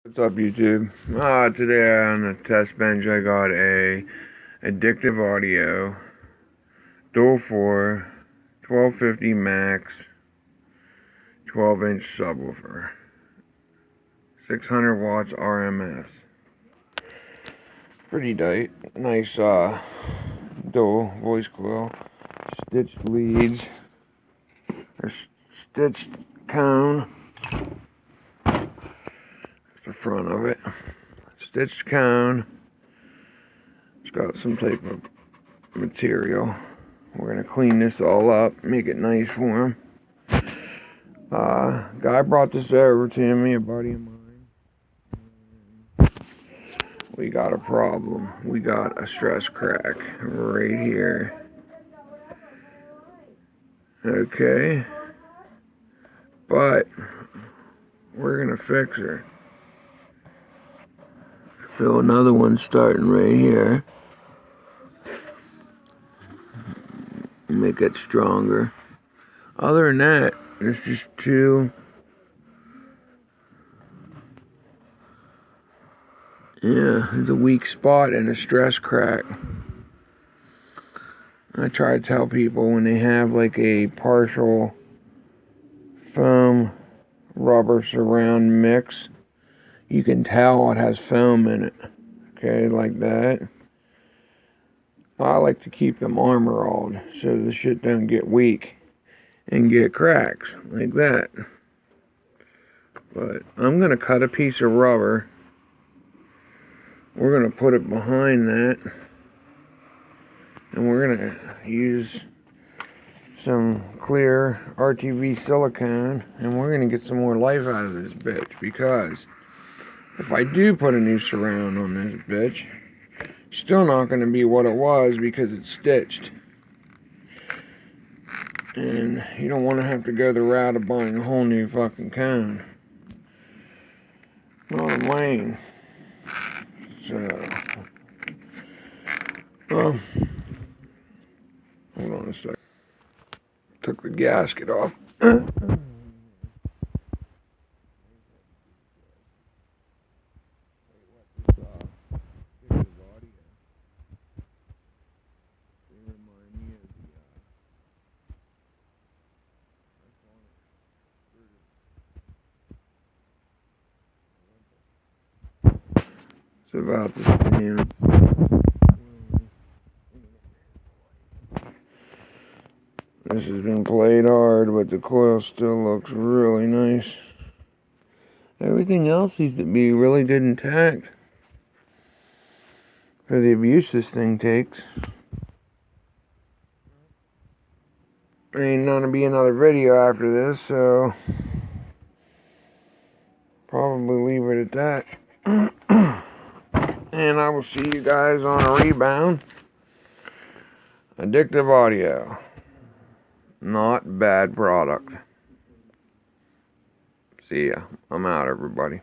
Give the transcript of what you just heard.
What's up, YouTube? Today on the test bench I got a Addictive Audio Dual 4 1250 Max 12-inch subwoofer, 600 watts RMS. Pretty nice dual voice coil, stitched leads, or stitched cone. The front of it, stitched cone. It's got some type of material. We're gonna clean this all up, make it nice for him. Guy brought this over to me, a buddy of mine. We got a problem. We got a stress crack right here. Okay, but we're gonna fix her. So another one starting right here. Make it stronger. Other than that, there's just two. Yeah, there's a weak spot and a stress crack. I try to tell people when they have like a partial foam rubber surround mix, you can tell it has foam in it. Okay, like that. I like to keep them armor-alled so the shit don't get weak and get cracks like that. But I'm gonna cut a piece of rubber. We're gonna put it behind that, and we're gonna use some clear RTV silicone, and we're gonna get some more life out of this bitch, because if I do put a new surround on this bitch, still not going to be what it was because it's stitched. And you don't want to have to go the route of buying a whole new fucking cone. Not in Wayne. So, well, hold on a sec. Took the gasket off. It's about the same. This has been played hard, but the coil still looks really nice. Everything else seems to be really good intact for the abuse this thing takes. There ain't gonna be another video after this, so probably leave it at that. And I will see you guys on a rebound. Addictive Audio. Not bad product. See ya. I'm out, everybody.